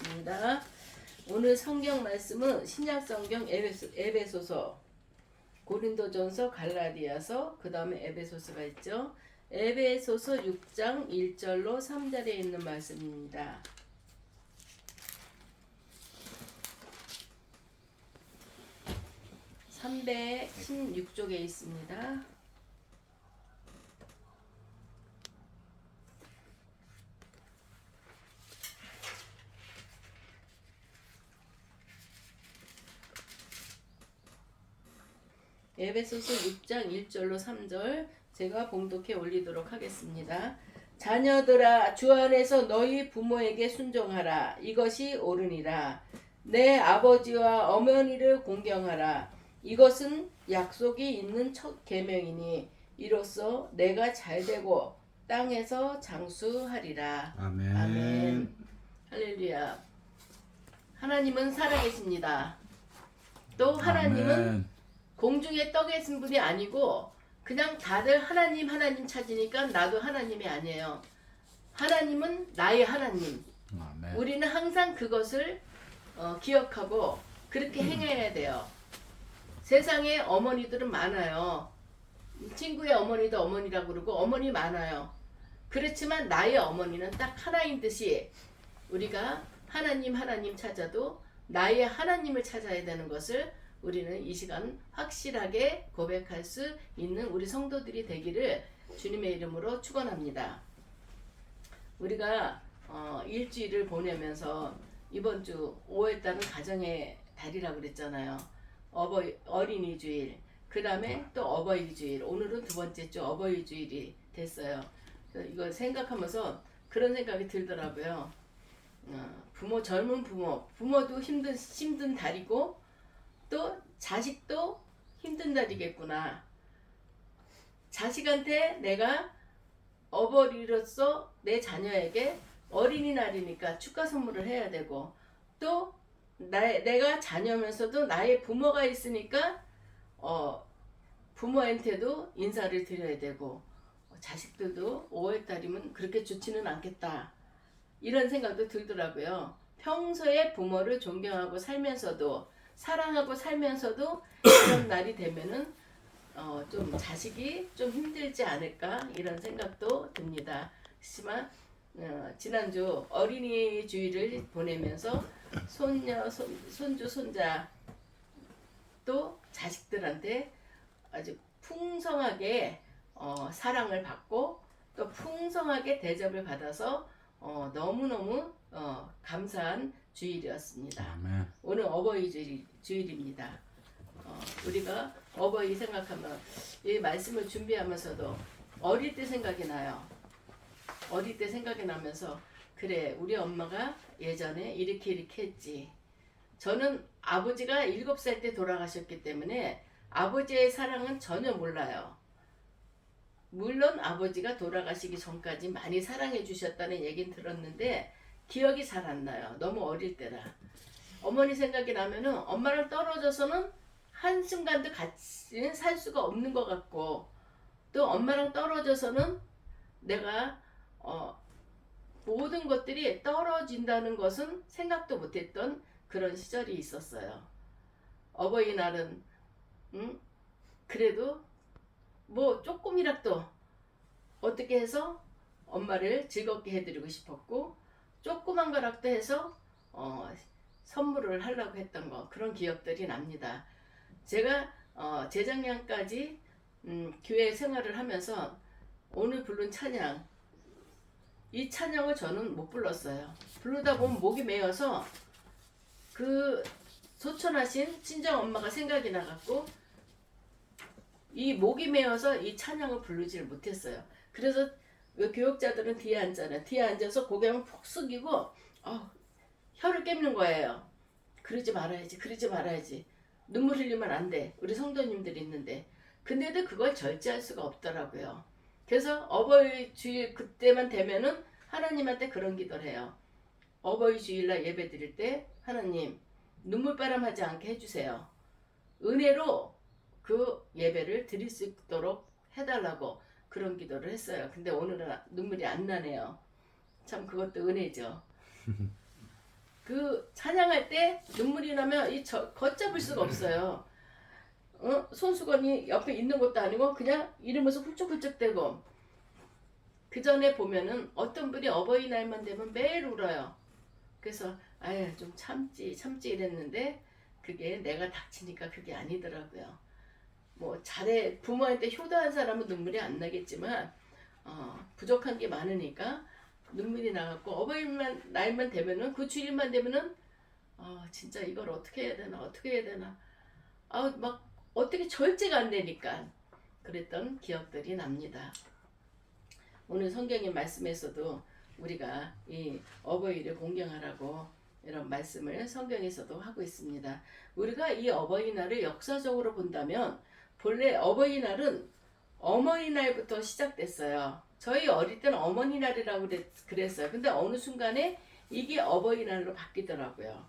하겠습니다. 오늘 성경 말씀은 신약성경 에베소서, 고린도전서, 갈라디아서, 그 다음에 에베소서가 있죠. 에베소서 6장 1절로 3절에 있는 말씀입니다. (316쪽에) 있습니다. 에베소서 6장 1절로 3절 제가 봉독해 올리도록 하겠습니다. 자녀들아, 주 안에서 너희 부모에게 순종하라. 이것이 옳으니라. 내 아버지와 어머니를 공경하라. 이것은 약속이 있는 첫 계명이니 이로써 내가 잘되고 땅에서 장수하리라. 아멘. 아멘. 할렐루야. 하나님은 살아계십니다. 또 하나님은 아멘. 공중에 떠 계신 분이 아니고 그냥 다들 하나님 찾으니까 나도 하나님이 아니에요. 하나님은 나의 하나님. 아멘. 우리는 항상 그것을 기억하고 그렇게 행해야 돼요. 세상에 어머니들은 많아요. 친구의 어머니도 어머니라고 그러고 어머니 많아요. 그렇지만 나의 어머니는 딱 하나인 듯이 우리가 하나님 찾아도 나의 하나님을 찾아야 되는 것을 우리는 이 시간 확실하게 고백할 수 있는 우리 성도들이 되기를 주님의 이름으로 축원합니다. 우리가 일주일을 보내면서 이번 주 5월달은 가정의 달이라고 그랬잖아요. 어린이 주일, 그 다음에 또 어버이 주일, 오늘은 두 번째 주 어버이 주일이 됐어요. 이걸 생각하면서 그런 생각이 들더라고요. 젊은 부모도 힘든 달이고 또 자식도 힘든 달이겠구나. 자식한테 내가 어버이로서 내 자녀에게 어린이날이니까 축하 선물을 해야 되고 또 내가 자녀면서도 나의 부모가 있으니까 부모한테도 인사를 드려야 되고 자식들도 5월달이면 그렇게 좋지는 않겠다. 이런 생각도 들더라고요. 평소에 부모를 존경하고 살면서도 사랑하고 살면서도 이런 날이 되면은 좀 자식이 좀 힘들지 않을까 이런 생각도 듭니다. 하지만 지난주 어린이 주일을 보내면서 손주, 손자 또 자식들한테 아주 풍성하게 사랑을 받고 또 풍성하게 대접을 받아서 너무너무 감사한 주일이었습니다. 아멘. 오늘 어버이 주일입니다. 우리가 어버이 생각하면 이 말씀을 준비하면서도 어릴 때 생각이 나요. 어릴 때 생각이 나면서 그래, 우리 엄마가 예전에 이렇게 했지. 저는 아버지가 7살 때 돌아가셨기 때문에 아버지의 사랑은 전혀 몰라요. 물론 아버지가 돌아가시기 전까지 많이 사랑해 주셨다는 얘기는 들었는데 기억이 잘 안 나요. 너무 어릴 때라. 어머니 생각이 나면은 엄마랑 떨어져서는 한순간도 같이 살 수가 없는 것 같고 또 엄마랑 떨어져서는 내가 모든 것들이 떨어진다는 것은 생각도 못했던 그런 시절이 있었어요. 어버이날은 그래도 뭐 조금이라도 어떻게 해서 엄마를 즐겁게 해드리고 싶었고 조그만 거라도 해서 선물을 하려고 했던 거 그런 기억들이 납니다. 제가 재작년까지 교회 생활을 하면서 오늘 부른 찬양 이 찬양을 저는 못 불렀어요. 부르다 보면 목이 메어서 그 소천하신 친정 엄마가 생각이 나갖고 이 목이 메어서 이 찬양을 부르지를 못했어요. 그래서 교육자들은 뒤에 앉잖아요. 뒤에 앉아서 고개만 푹 숙이고 혀를 깨무는 거예요. 그러지 말아야지. 눈물 흘리면 안 돼. 우리 성도님들이 있는데. 근데도 그걸 절제할 수가 없더라고요. 그래서 어버이 주일 그때만 되면은 하나님한테 그런 기도를 해요. 어버이 주일날 예배 드릴 때 하나님 눈물바람 하지 않게 해주세요. 은혜로 그 예배를 드릴 수 있도록 해달라고 그런 기도를 했어요. 근데 오늘은 눈물이 안 나네요. 참 그것도 은혜죠. 그 찬양할 때 눈물이 나면 걷잡을 수가 없어요. 손수건이 옆에 있는 것도 아니고 그냥 이러면서 훌쩍훌쩍대고. 그 전에 보면은 어떤 분이 어버이날만 되면 매일 울어요. 그래서 아유 좀 참지 이랬는데 그게 내가 닥치니까 그게 아니더라고요. 뭐 잘해 부모한테 효도한 사람은 눈물이 안 나겠지만 부족한 게 많으니까 눈물이 나갖고 어버이날만 되면은 그 주일만 되면은 진짜 이걸 어떻게 해야 되나 막 어떻게 절제가 안 되니까 그랬던 기억들이 납니다. 오늘 성경의 말씀에서도 우리가 이 어버이를 공경하라고 이런 말씀을 성경에서도 하고 있습니다. 우리가 이 어버이날을 역사적으로 본다면 본래 어버이날은 어머니날부터 시작됐어요. 저희 어릴 때는 어머니날이라고 그랬어요. 근데 어느 순간에 이게 어버이날로 바뀌더라고요.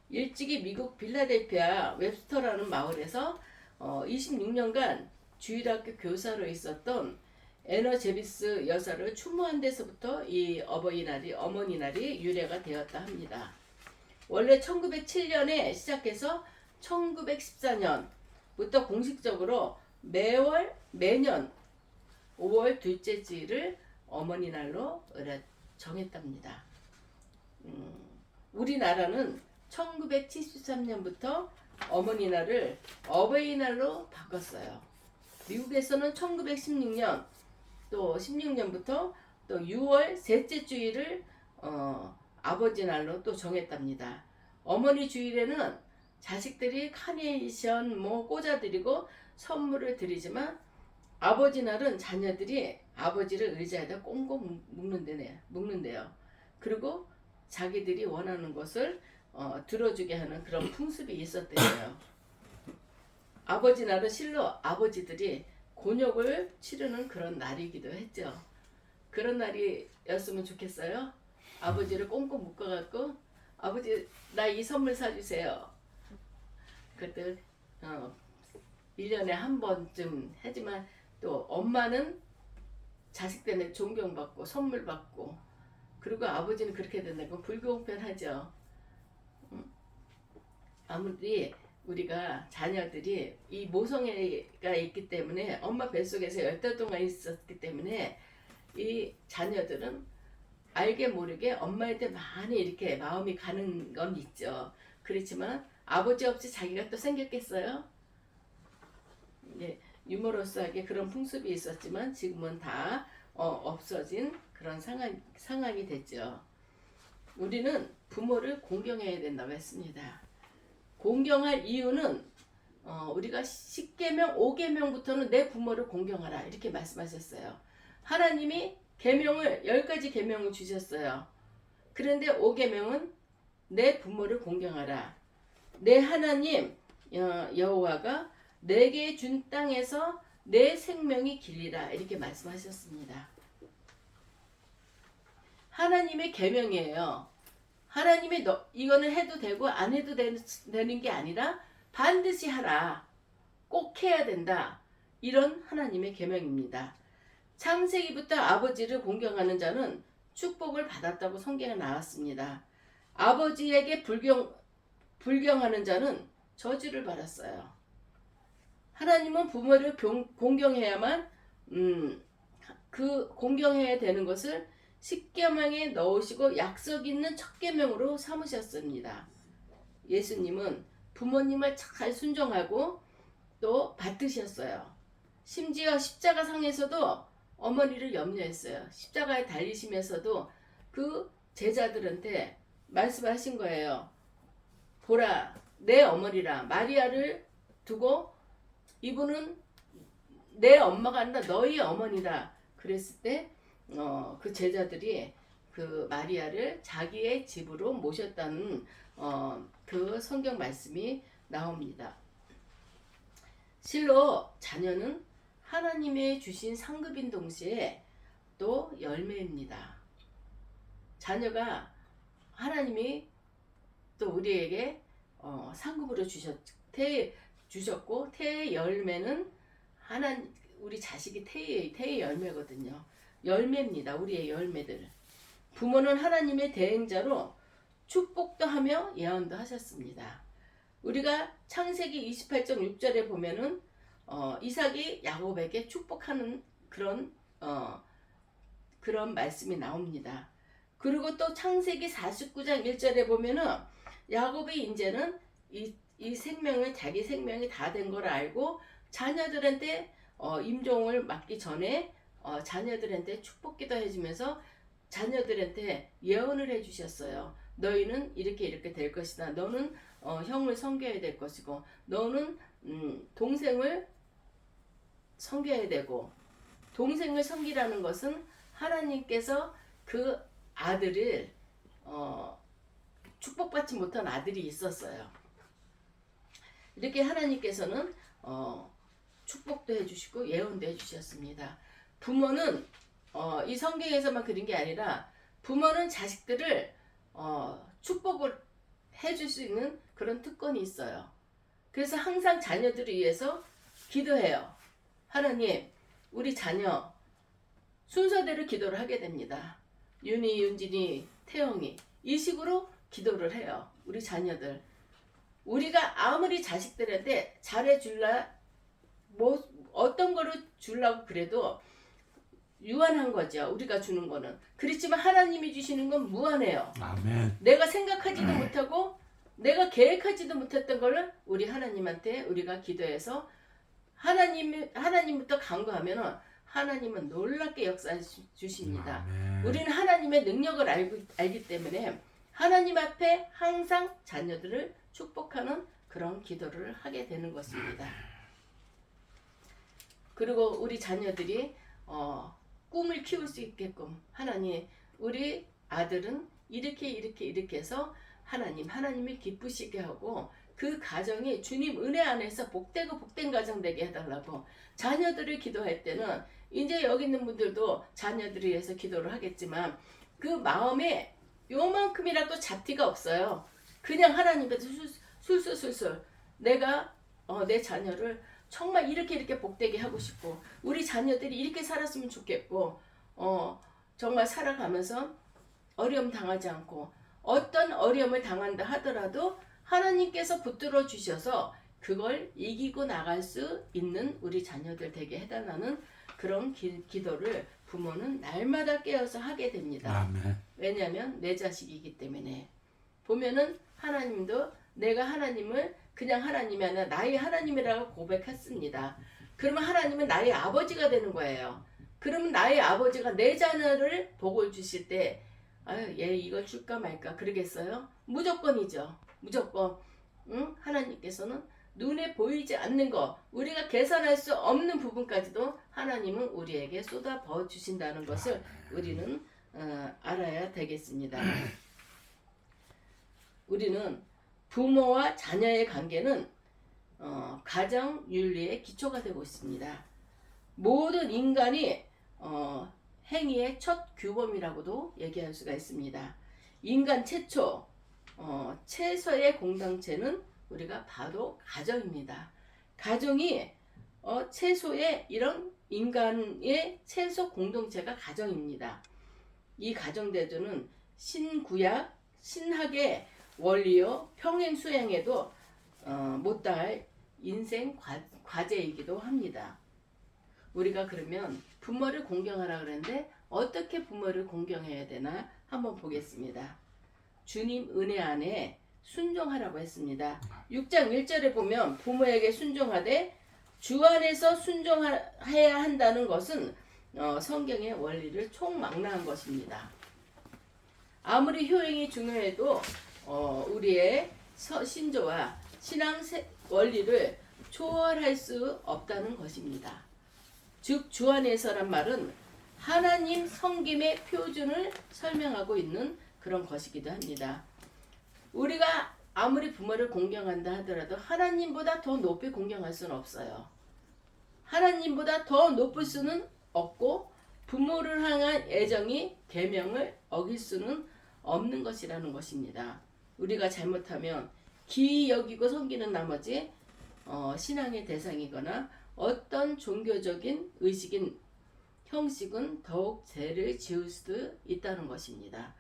일찍이 미국 필라델피아 웹스터라는 마을에서 26년간 주일학교 교사로 있었던 에너 제비스 여사를 추모한 데서부터 이 어머니날이 유래가 되었다 합니다. 원래 1907년에 시작해서 1914년부터 공식적으로 매년 5월 둘째 주일을 어머니날로 정했답니다. 우리나라는 1973년부터 어머니날을 어버이날로 바꿨어요. 미국에서는 1916년 또 16년부터 또 6월 셋째 주일을 아버지 날로 또 정했답니다. 어머니 주일에는 자식들이 카네이션 뭐 꽂아드리고 선물을 드리지만 아버지 날은 자녀들이 아버지를 의자에다 꽁꽁 묶는데요. 그리고 자기들이 원하는 것을 들어주게 하는 그런 풍습이 있었대요. 아버지 날은 실로 아버지들이 곤욕을 치르는 그런 날이기도 했죠. 그런 날이었으면 좋겠어요. 아버지를 꽁꽁 묶어갖고 아버지 나 이 선물 사주세요. 그때 1년에 한 번쯤 하지만 또 엄마는 자식 때문에 존경받고 선물 받고 그리고 아버지는 그렇게 된다고 불공평하죠. 아무리 우리가 자녀들이 이 모성애가 있기 때문에 엄마 뱃속에서 10달 동안 있었기 때문에 이 자녀들은 알게 모르게 엄마한테 많이 이렇게 마음이 가는 건 있죠. 그렇지만 아버지 없이 자기가 또 생겼겠어요? 유머러스하게 그런 풍습이 있었지만 지금은 다 없어진 그런 상황이 됐죠. 우리는 부모를 공경해야 된다고 했습니다. 공경할 이유는 우리가 10계명 5계명부터는 내 부모를 공경하라 이렇게 말씀하셨어요. 하나님이 계명을 10가지 계명을 주셨어요. 그런데 5계명은 내 부모를 공경하라. 내 하나님 여호와가 내게 준 땅에서 내 생명이 길리라 이렇게 말씀하셨습니다. 하나님의 계명이에요. 하나님이 이거는 해도 되고 안 해도 되는 게 아니라 반드시 하라. 꼭 해야 된다. 이런 하나님의 계명입니다. 창세기부터 아버지를 공경하는 자는 축복을 받았다고 성경에 나왔습니다. 아버지에게 불경하는 자는 저주를 받았어요. 하나님은 부모를 공경해야만 그 공경해야 되는 것을 십계명에 넣으시고 약속 있는 첫 계명으로 삼으셨습니다. 예수님은 부모님을 잘 순종하고 또 받드셨어요. 심지어 십자가 상에서도 어머니를 염려했어요. 십자가에 달리시면서도 그 제자들한테 말씀하신 거예요. 보라 내 어머니라 마리아를 두고 이분은 내 엄마가 아니라 너희 어머니다. 그랬을 때 그 제자들이 그 마리아를 자기의 집으로 모셨다는 그 성경 말씀이 나옵니다. 실로 자녀는 하나님의 주신 상급인 동시에 또 열매입니다. 자녀가 하나님이 또 우리에게 상급으로 주셨고 태의 열매는 우리 자식이 태의 열매거든요. 열매입니다. 우리의 열매들. 부모는 하나님의 대행자로 축복도 하며 예언도 하셨습니다. 우리가 창세기 28장 6절에 보면은 이삭이 야곱에게 축복하는 그런 말씀이 나옵니다. 그리고 또 창세기 49장 1절에 보면은 야곱이 이제는 이 생명을 자기 생명이 다 된 걸 알고 자녀들한테 임종을 맡기 전에 자녀들한테 축복기도 해주면서 자녀들한테 예언을 해주셨어요. 너희는 이렇게 될 것이다. 너는 형을 섬겨야 될 것이고 너는 동생을 섬겨야 되고, 동생을 섬기라는 것은 하나님께서 그 아들을 축복받지 못한 아들이 있었어요. 이렇게 하나님께서는 축복도 해주시고 예언도 해주셨습니다. 부모는 이 성경에서만 그린 게 아니라 부모는 자식들을 축복을 해줄 수 있는 그런 특권이 있어요. 그래서 항상 자녀들을 위해서 기도해요. 하나님, 우리 자녀 순서대로 기도를 하게 됩니다. 윤희, 윤진이, 태영이 이 식으로 기도를 해요. 우리 자녀들. 우리가 아무리 자식들한테 잘해줄라, 뭐 어떤 거를 주려고 그래도 유한한 거죠. 우리가 주는 거는. 그렇지만 하나님이 주시는 건 무한해요. 아멘. 내가 생각하지도 못하고 내가 계획하지도 못했던 거를 우리 하나님한테 우리가 기도해서 하나님부터 간구하면은 하나님은 놀랍게 역사해 주십니다. 아멘. 우리는 하나님의 능력을 알기 때문에 하나님 앞에 항상 자녀들을 축복하는 그런 기도를 하게 되는 것입니다. 그리고 우리 자녀들이 꿈을 키울 수 있게끔 하나님, 우리 아들은 이렇게 해서 하나님이 기쁘시게 하고 그 가정이 주님 은혜 안에서 복되고 복된 가정 되게 해달라고 자녀들을 기도할 때는 이제 여기 있는 분들도 자녀들을 위해서 기도를 하겠지만 그 마음에 요만큼이라도 잡티가 없어요. 그냥 하나님께서 술술 내가 내 자녀를 정말 이렇게 복되게 하고 싶고 우리 자녀들이 이렇게 살았으면 좋겠고 정말 살아가면서 어려움 당하지 않고 어떤 어려움을 당한다 하더라도 하나님께서 붙들어 주셔서 그걸 이기고 나갈 수 있는 우리 자녀들 되게 해달라는 그런 기도를 부모는 날마다 깨어서 하게 됩니다. 아멘. 왜냐하면 내 자식이기 때문에. 보면은 하나님도 내가 하나님을 그냥 하나님이 아니라 나의 하나님이라고 고백했습니다. 그러면 하나님은 나의 아버지가 되는 거예요. 그러면 나의 아버지가 내 자녀를 복을 주실 때 얘 이거 줄까 말까 그러겠어요? 무조건이죠. 무조건. 하나님께서는 눈에 보이지 않는 거, 우리가 계산할 수 없는 부분까지도 하나님은 우리에게 쏟아 부어 주신다는 것을 우리는 알아야 되겠습니다. 우리는 부모와 자녀의 관계는 가정 윤리의 기초가 되고 있습니다. 모든 인간이 행위의 첫 규범이라고도 얘기할 수가 있습니다. 인간 최소의 공동체는 우리가 봐도 가정입니다. 가정이 최소의 이런 인간의 최소 공동체가 가정입니다. 이 가정대조는 신구약, 신학의 원리요 평행 수행에도 못다할 인생 과제이기도 합니다. 우리가 그러면 부모를 공경하라 그랬는데 어떻게 부모를 공경해야 되나 한번 보겠습니다. 주님 은혜 안에 순종하라고 했습니다. 6장 1절에 보면 부모에게 순종하되 주 안에서 순종해야 한다는 것은 성경의 원리를 총망라한 것입니다. 아무리 효행이 중요해도 우리의 신조와 신앙 원리를 초월할 수 없다는 것입니다. 즉 주 안에서란 말은 하나님 섬김의 표준을 설명하고 있는 그런 것이기도 합니다. 우리가 아무리 부모를 공경한다 하더라도 하나님보다 더 높이 공경할 수는 없어요. 하나님보다 더 높을 수는 없고 부모를 향한 애정이 계명을 어길 수는 없는 것이라는 것입니다. 우리가 잘못하면 기이 여기고 섬기는 나머지 신앙의 대상이거나 어떤 종교적인 의식인 형식은 더욱 죄를 지을 수도 있다는 것입니다.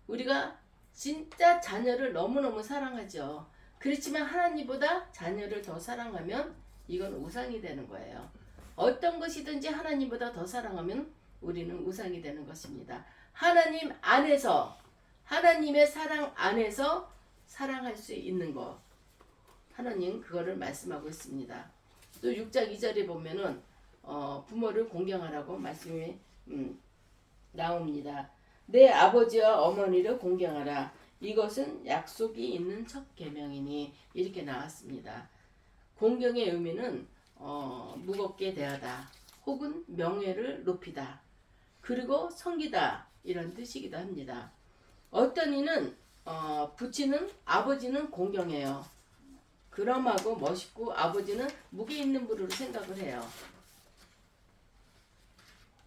우리가 진짜 자녀를 너무너무 사랑하죠. 그렇지만 하나님보다 자녀를 더 사랑하면 이건 우상이 되는 거예요. 어떤 것이든지 하나님보다 더 사랑하면 우리는 우상이 되는 것입니다. 하나님 안에서, 하나님의 사랑 안에서 사랑할 수 있는 것, 하나님 그거를 말씀하고 있습니다. 또 6장 2절에 보면은 부모를 공경하라고 말씀이 나옵니다. 내 아버지와 어머니를 공경하라. 이것은 약속이 있는 첫 계명이니, 이렇게 나왔습니다. 공경의 의미는 무겁게 대하다, 혹은 명예를 높이다, 그리고 섬기다, 이런 뜻이기도 합니다. 어떤 이는 부친은 아버지는 공경해요. 그럼하고 멋있고 아버지는 무게 있는 분으로 생각을 해요.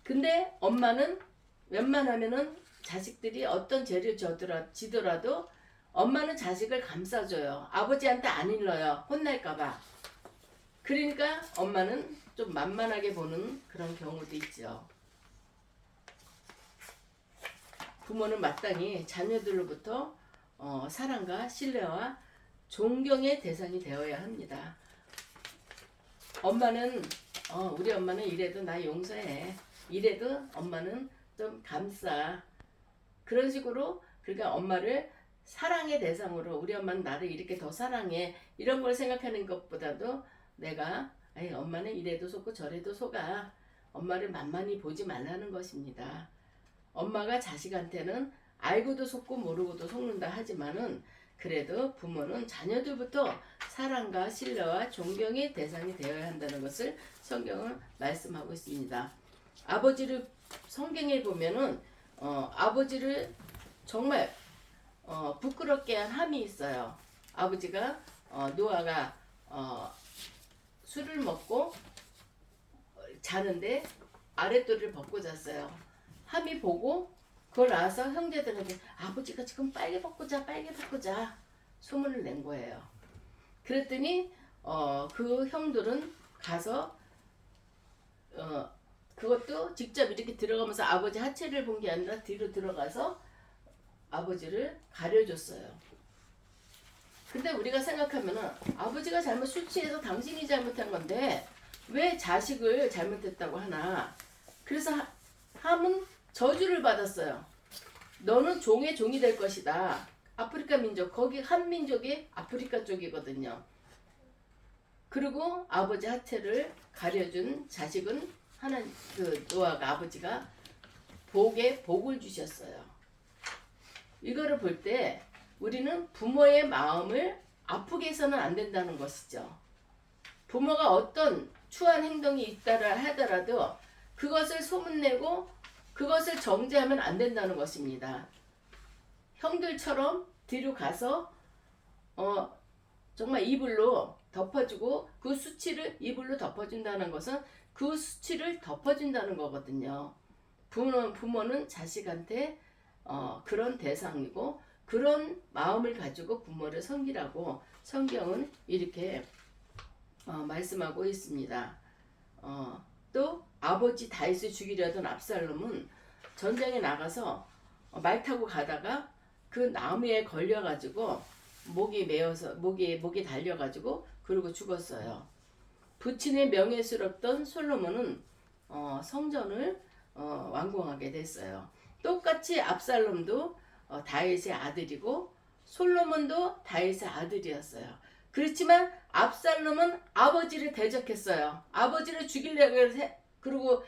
근데 엄마는 웬만하면은 자식들이 어떤 죄를 지더라도 엄마는 자식을 감싸줘요. 아버지한테 안 일러요. 혼날까봐. 그러니까 엄마는 좀 만만하게 보는 그런 경우도 있죠. 부모는 마땅히 자녀들로부터 사랑과 신뢰와 존경의 대상이 되어야 합니다. 엄마는 우리 엄마는 이래도 나 용서해, 이래도 엄마는 좀 감싸, 그런 식으로, 그러니까 엄마를 사랑의 대상으로, 우리 엄마는 나를 이렇게 더 사랑해, 이런 걸 생각하는 것보다도 내가 엄마는 이래도 속고 저래도 속아, 엄마를 만만히 보지 말라는 것입니다. 엄마가 자식한테는 알고도 속고 모르고도 속는다 하지만은, 그래도 부모는 자녀들부터 사랑과 신뢰와 존경의 대상이 되어야 한다는 것을 성경은 말씀하고 있습니다. 아버지를 성경에 보면은 아버지를 정말 부끄럽게 한 함이 있어요. 아버지가 노아가 술을 먹고 자는데 아랫도리를 벗고 잤어요. 함이 보고 그걸 알아서 형제들한테 아버지가 지금 빨개 벗고 자, 빨개 벗고 자, 소문을 낸 거예요. 그랬더니 그 형들은 가서 그것도 직접 이렇게 들어가면서 아버지 하체를 본 게 아니라 뒤로 들어가서 아버지를 가려줬어요. 근데 우리가 생각하면은 아버지가 술 취해서 당신이 잘못한 건데 왜 자식을 잘못했다고 하나. 그래서 함은 저주를 받았어요. 너는 종의 종이 될 것이다. 아프리카 민족, 거기 한 민족이 아프리카 쪽이거든요. 그리고 아버지 하체를 가려준 자식은 노아가 아버지가 복을 주셨어요. 이거를 볼 때 우리는 부모의 마음을 아프게 해서는 안 된다는 것이죠. 부모가 어떤 추한 행동이 있다라 하더라도 그것을 소문내고 그것을 정죄하면 안 된다는 것입니다. 형들처럼 뒤로 가서 정말 이불로 덮어주고 그 수치를 이불로 덮어준다는 것은 그 수치를 덮어준다는 거거든요. 부모는 자식한테 그런 대상이고 그런 마음을 가지고 부모를 섬기라고 성경은 이렇게 말씀하고 있습니다. 또 아버지 다윗을 죽이려 하던 압살롬은 전쟁에 나가서 말 타고 가다가 그 나무에 걸려가지고 목이 달려가지고 그러고 죽었어요. 부친의 명예스럽던 솔로몬은 성전을 완공하게 됐어요. 똑같이 압살롬도 다윗의 아들이고 솔로몬도 다윗의 아들이었어요. 그렇지만 압살롬은 아버지를 대적했어요. 아버지를 죽이려고 해서 그리고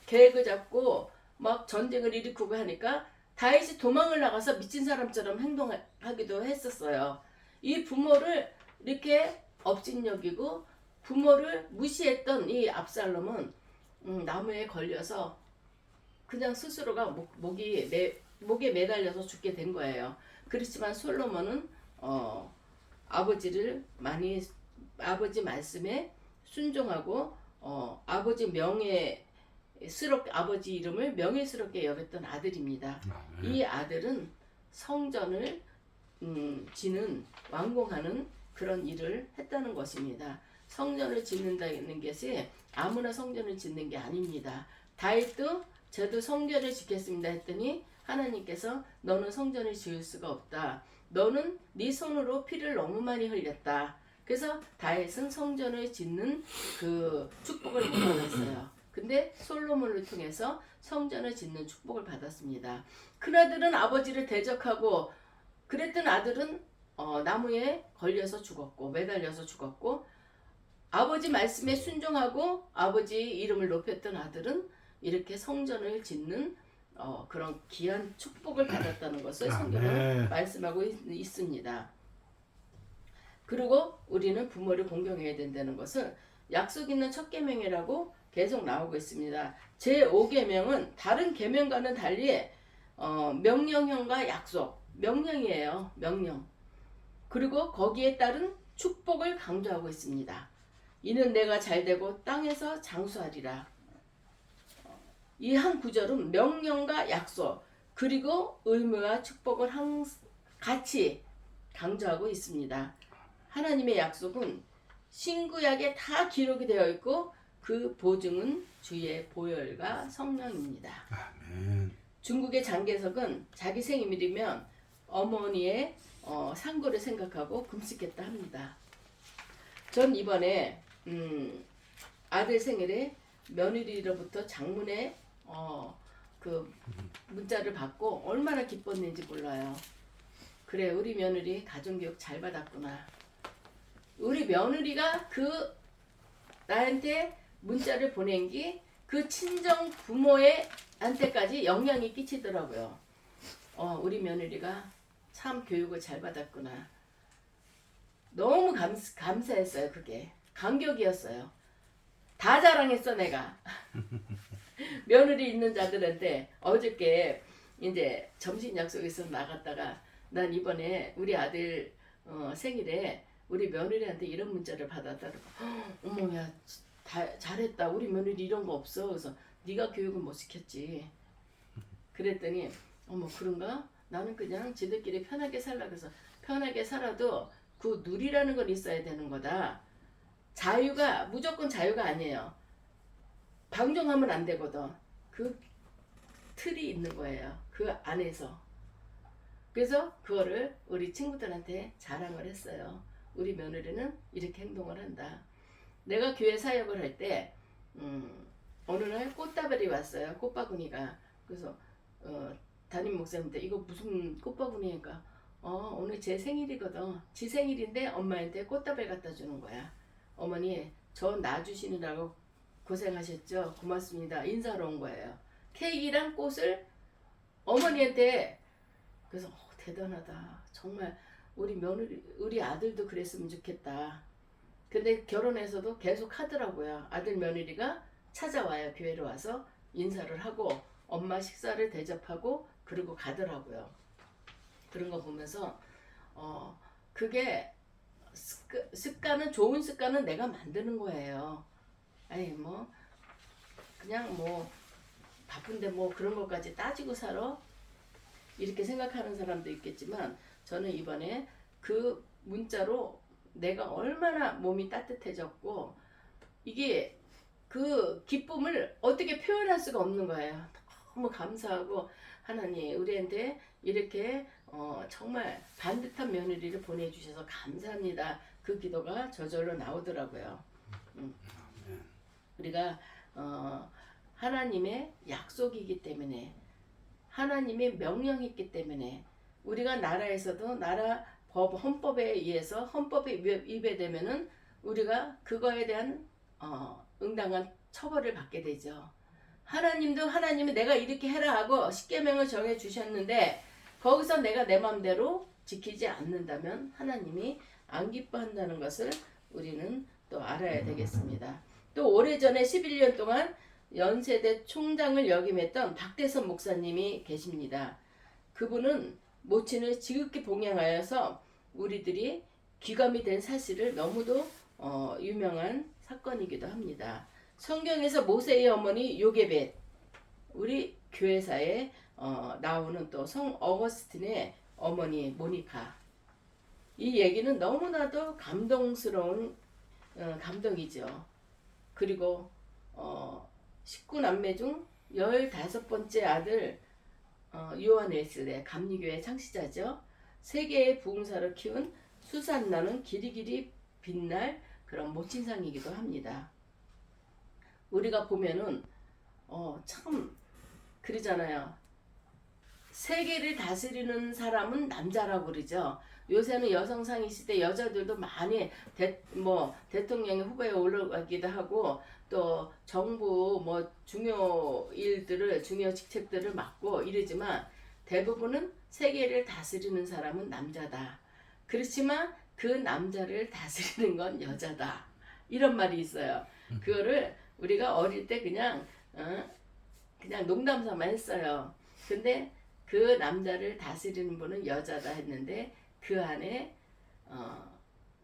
계획을 잡고 막 전쟁을 일으키고 하니까 다윗이 도망을 나가서 미친 사람처럼 행동하기도 했었어요. 이 부모를 이렇게 업신여기고 부모를 무시했던 이 압살롬은 나무에 걸려서 그냥 스스로가 목에 매달려서 죽게 된 거예요. 그렇지만 솔로몬은 아버지 말씀에 순종하고 아버지 이름을 명예스럽게 여겼던 아들입니다. 이 아들은 성전을 완공하는 그런 일을 했다는 것입니다. 성전을 짓는다는 것이 아무나 성전을 짓는 게 아닙니다. 다윗도 저도 성전을 짓겠습니다 했더니 하나님께서 너는 성전을 지을 수가 없다. 너는 네 손으로 피를 너무 많이 흘렸다. 그래서 다윗은 성전을 짓는 그 축복을 못 받았어요. 근데 솔로몬을 통해서 성전을 짓는 축복을 받았습니다. 큰아들은 아버지를 대적하고 그랬던 아들은 나무에 걸려서 죽었고 매달려서 죽었고, 아버지 말씀에 순종하고 아버지 이름을 높였던 아들은 이렇게 성전을 짓는 그런 귀한 축복을 받았다는 것을 성경은 말씀하고 있습니다. 그리고 우리는 부모를 공경해야 된다는 것을 약속 있는 첫 계명이라고 계속 나오고 있습니다. 제5계명은 다른 계명과는 달리 명령형과 약속, 명령이에요. 명령. 그리고 거기에 따른 축복을 강조하고 있습니다. 이는 내가 잘되고 땅에서 장수하리라. 이 한 구절은 명령과 약속 그리고 의무와 축복을 같이 강조하고 있습니다. 하나님의 약속은 신구약에 다 기록이 되어 있고 그 보증은 주의 보혈과 성령입니다. 아멘. 중국의 장개석은 자기 생일이면 어머니의 상고를 생각하고 금식했다 합니다. 전 이번에 아들 생일에 며느리로부터 장문의 그 문자를 받고 얼마나 기뻤는지 몰라요. 그래, 우리 며느리 가정교육 잘 받았구나. 우리 며느리가 그 나한테 문자를 보낸 게 그 친정 부모의 한테까지 영향이 끼치더라고요. 우리 며느리가 참 교육을 잘 받았구나. 너무 감사했어요. 그게 감격이었어요. 다 자랑했어 내가. 며느리 있는 자들한테 어저께 이제 점심 약속에서 나갔다가 난 이번에 우리 아들 생일에 우리 며느리한테 이런 문자를 받았다고. 어머, 야, 잘했다. 우리 며느리 이런 거 없어. 그래서 네가 교육을 못 시켰지. 그랬더니 어머, 그런가? 나는 그냥 지들끼리 편하게 살라. 그래서 편하게 살아도 그 누리라는 건 있어야 되는 거다. 자유가 무조건 자유가 아니에요. 방종하면 안 되거든. 그 틀이 있는 거예요. 그 안에서. 그래서 그거를 우리 친구들한테 자랑을 했어요. 우리 며느리는 이렇게 행동을 한다. 내가 교회 사역을 할 때 어느 날 꽃다발이 왔어요. 꽃바구니가. 그래서 담임 목사님한테 이거 무슨 꽃바구니니까 오늘 제 생일이거든. 지 생일인데 엄마한테 꽃다발 갖다 주는 거야. 어머니 저 놔주시느라고 고생하셨죠? 고맙습니다. 인사로 온 거예요. 케이크랑 꽃을 어머니한테. 그래서 대단하다. 정말 우리 며느리, 우리 아들도 그랬으면 좋겠다. 근데 결혼해서도 계속 하더라고요. 아들 며느리가 찾아와요. 교회로 와서 인사를 하고 엄마 식사를 대접하고 그리고 가더라고요. 그런 거 보면서 그게 습관은, 좋은 습관은 내가 만드는 거예요. 아니 뭐 그냥 뭐 바쁜데 뭐 그런 것까지 따지고 살아? 이렇게 생각하는 사람도 있겠지만 저는 이번에 그 문자로 내가 얼마나 몸이 따뜻해졌고 이게 그 기쁨을 어떻게 표현할 수가 없는 거예요. 너무 감사하고 하나님 우리한테 이렇게 정말 반듯한 며느리를 보내주셔서 감사합니다. 그 기도가 저절로 나오더라고요. 우리가 하나님의 약속이기 때문에, 하나님의 명령이기 때문에, 우리가 나라에서도 나라 법 헌법에 의해서 헌법에 위배되면은 우리가 그거에 대한 응당한 처벌을 받게 되죠. 하나님도 하나님이 내가 이렇게 해라 하고 십계명을 정해 주셨는데 거기서 내가 내 맘대로 지키지 않는다면 하나님이 안 기뻐한다는 것을 우리는 또 알아야 되겠습니다. 또 오래전에 11년 동안 연세대 총장을 역임했던 박대선 목사님이 계십니다. 그분은 모친을 지극히 봉양하여서 우리들이 귀감이 된 사실을 너무도 유명한 사건이기도 합니다. 성경에서 모세의 어머니 요게벳, 우리 교회사에 나오는 또 성 어거스틴의 어머니 모니카, 이 얘기는 너무나도 감동스러운 감동이죠. 그리고 19남매 중 15번째 아들 요한웨슬레 감리교회 창시자죠. 세계의 부흥사를 키운 수산나는 길이길이 빛날 그런 모친상이기도 합니다. 우리가 보면은 참 그러잖아요. 세계를 다스리는 사람은 남자라고 그러죠. 요새는 여성상위 시대 여자들도 많이 대통령 후보에 올라가기도 하고 또 정부 중요 일들을 중요 직책들을 맡고 이러지만 대부분은 세계를 다스리는 사람은 남자다. 그렇지만 그 남자를 다스리는 건 여자다. 이런 말이 있어요. 그거를 우리가 어릴 때 그냥 농담 삼아 했어요. 근데 그 남자를 다스리는 분은 여자다 했는데 그 안에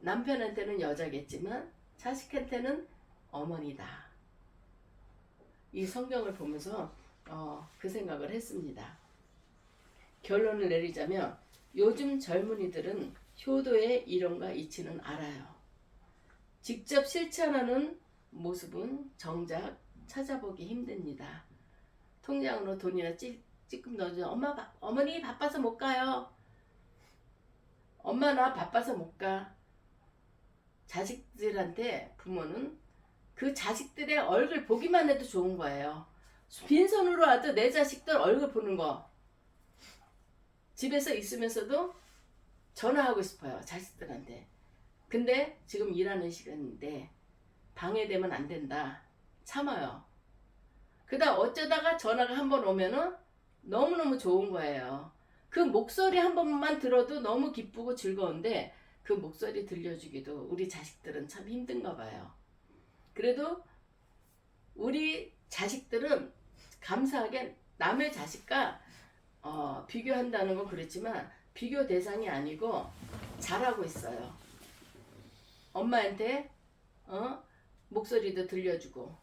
남편한테는 여자겠지만 자식한테는 어머니다. 이 성경을 보면서 그 생각을 했습니다. 결론을 내리자면 요즘 젊은이들은 효도의 이론과 이치는 알아요. 직접 실천하는 모습은 정작 찾아보기 힘듭니다. 통장으로 돈이나 찔끔 넣어줘. 어머니 바빠서 못 가요. 엄마 나 바빠서 못 가. 자식들한테 부모는 그 자식들의 얼굴 보기만 해도 좋은 거예요. 빈손으로 와도 내 자식들 얼굴 보는 거. 집에서 있으면서도 전화하고 싶어요. 자식들한테. 근데 지금 일하는 시간인데 방해되면 안 된다. 참아요. 그다음 어쩌다가 전화가 한 번 오면은 너무너무 좋은 거예요. 그 목소리 한 번만 들어도 너무 기쁘고 즐거운데 그 목소리 들려주기도 우리 자식들은 참 힘든가 봐요. 그래도 우리 자식들은 감사하게 남의 자식과 비교한다는 건 그렇지만 비교 대상이 아니고 잘하고 있어요. 엄마한테 목소리도 들려주고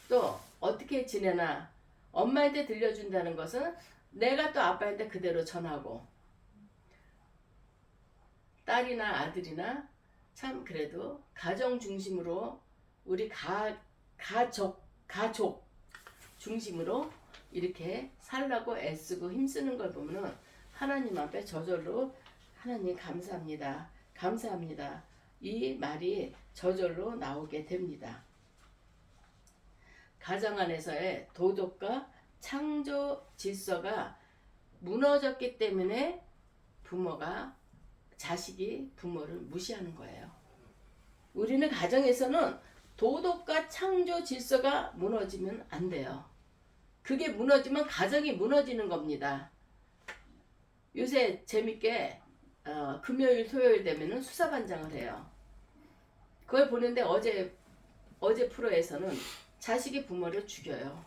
또 어떻게 지내나 엄마한테 들려준다는 것은 내가 또 아빠한테 그대로 전하고 딸이나 아들이나 참 그래도 가정 중심으로 우리 가족 중심으로 이렇게 살라고 애쓰고 힘쓰는 걸 보면은 하나님 앞에 저절로 하나님 감사합니다. 감사합니다. 이 말이 저절로 나오게 됩니다. 가정 안에서의 도덕과 창조 질서가 무너졌기 때문에 자식이 부모를 무시하는 거예요. 우리는 가정에서는 도덕과 창조 질서가 무너지면 안 돼요. 그게 무너지면 가정이 무너지는 겁니다. 요새 재밌게 금요일 토요일 되면은 수사반장을 해요. 그걸 보는데 어제 프로에서는 자식이 부모를 죽여요.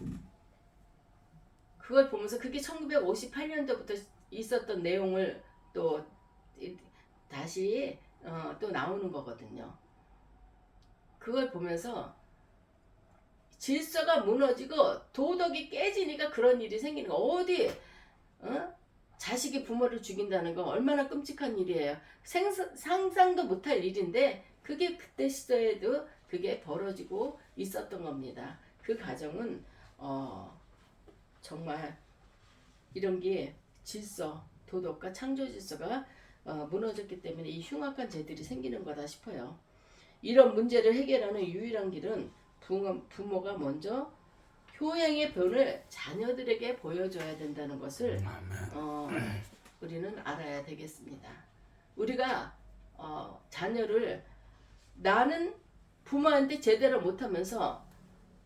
그걸 보면서 그게 1958년도부터 있었던 내용을 또 다시 또 나오는 거거든요. 그걸 보면서 질서가 무너지고 도덕이 깨지니까 그런 일이 생기는 거. 어디 자식이 부모를 죽인다는 건 얼마나 끔찍한 일이에요. 상상도 못할 일인데 그게 그때 시대에도 그게 벌어지고 있었던 겁니다. 그 가정은 정말 이런 게 질서, 도덕과 창조 질서가 무너졌기 때문에 이 흉악한 죄들이 생기는 거다 싶어요. 이런 문제를 해결하는 유일한 길은 부모가 먼저 효행의 변을 자녀들에게 보여줘야 된다는 것을 우리는 알아야 되겠습니다. 우리가 자녀를 나는 부모한테 제대로 못하면서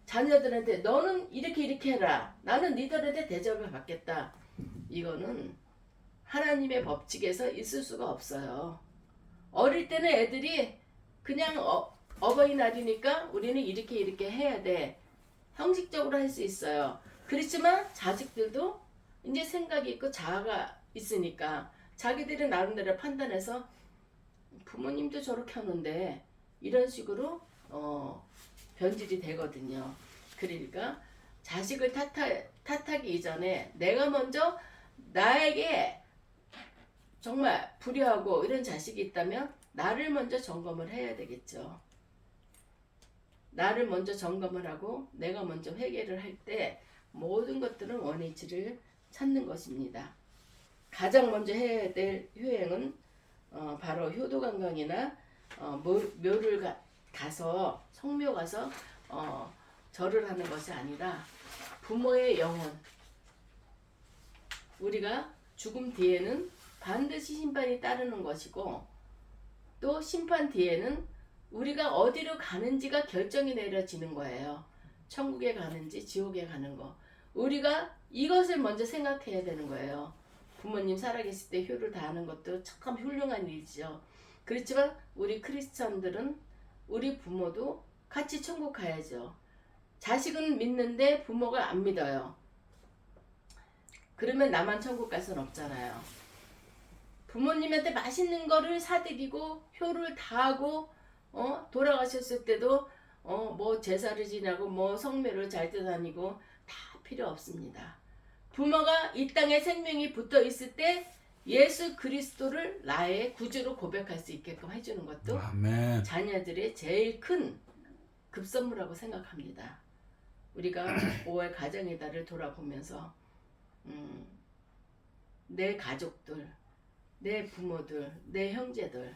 자녀들한테 너는 이렇게 해라. 나는 니들한테 대접을 받겠다. 이거는 하나님의 법칙에서 있을 수가 없어요. 어릴 때는 애들이 그냥 어버이날이니까 우리는 이렇게 해야 돼. 형식적으로 할 수 있어요. 그렇지만 자식들도 이제 생각이 있고 자아가 있으니까 자기들이 나름대로 판단해서 부모님도 저렇게 하는데 이런 식으로 변질이 되거든요. 그러니까 자식을 탓하기 이전에 내가 먼저 나에게 정말 불효하고 이런 자식이 있다면 나를 먼저 점검을 해야 되겠죠. 나를 먼저 점검을 하고 내가 먼저 회개를 할 때 모든 것들은 원위치를 찾는 것입니다. 가장 먼저 해야 될 효행은 바로 효도관광이나 묘를 가서 성묘 가서 절을 하는 것이 아니라 부모의 영혼, 우리가 죽음 뒤에는 반드시 심판이 따르는 것이고 또 심판 뒤에는 우리가 어디로 가는지가 결정이 내려지는 거예요. 천국에 가는지 지옥에 가는 거. 우리가 이것을 먼저 생각해야 되는 거예요. 부모님 살아계실 때 효를 다하는 것도 참 훌륭한 일이죠. 그렇지만 우리 크리스천들은 우리 부모도 같이 천국 가야죠. 자식은 믿는데 부모가 안 믿어요. 그러면 나만 천국 갈 수는 없잖아요. 부모님한테 맛있는 거를 사드리고 효를 다하고 돌아가셨을 때도 뭐 제사를 지내고 뭐 성묘를 잘 다니고 다 필요 없습니다. 부모가 이 땅에 생명이 붙어 있을 때 예수 그리스도를 나의 구주로 고백할 수 있게끔 해주는 것도 아멘. 자녀들의 제일 큰 급선무라고 생각합니다. 우리가 5월 가정의 달을 돌아보면서 내 가족들, 내 부모들, 내 형제들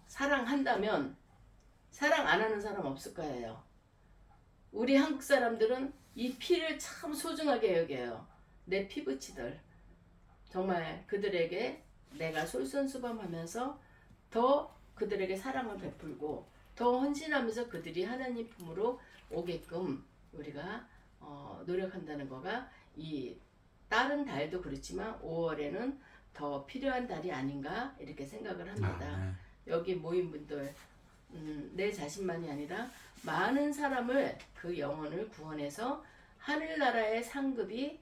사랑한다면 사랑 안 하는 사람 없을 거예요. 우리 한국 사람들은 이 피를 참 소중하게 여겨요. 내 피부치들. 정말 그들에게 내가 솔선수범하면서 더 그들에게 사랑을 베풀고 더 헌신하면서 그들이 하나님 품으로 오게끔 우리가 노력한다는 거가 이 다른 달도 그렇지만 5월에는 더 필요한 달이 아닌가 이렇게 생각을 합니다. 아멘. 여기 모인 분들 내 자신만이 아니라 많은 사람을 그 영혼을 구원해서 하늘나라의 상급이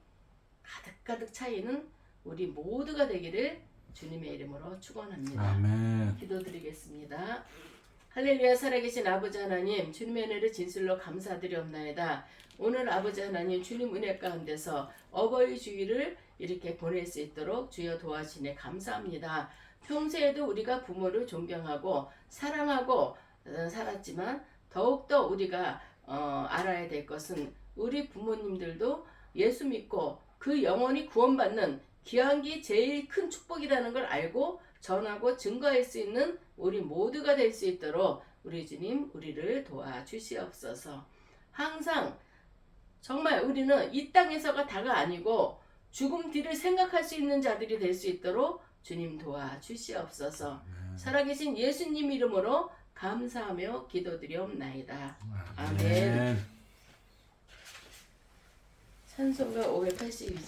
가득가득 차이는 우리 모두가 되기를 주님의 이름으로 축원합니다. 아멘. 기도드리겠습니다. 할렐루야. 살아계신 아버지 하나님, 주님의 은혜를 진실로 감사드리옵나이다. 오늘 아버지 하나님 주님 은혜 가운데서 어버이 주일을 이렇게 보낼 수 있도록 주여 도와주시네 감사합니다. 평소에도 우리가 부모를 존경하고 사랑하고 살았지만 더욱더 우리가 알아야 될 것은 우리 부모님들도 예수 믿고 그 영혼이 구원받는 귀한기 제일 큰 축복이라는 걸 알고 전하고 증거할 수 있는 우리 모두가 될 수 있도록 우리 주님 우리를 도와주시옵소서. 항상 정말 우리는 이 땅에서가 다가 아니고 죽음 뒤를 생각할 수 있는 자들이 될 수 있도록 주님 도와주시옵소서. 살아계신 예수님 이름으로 감사하며 기도드리옵나이다. 아멘. 아멘. 찬송가 582장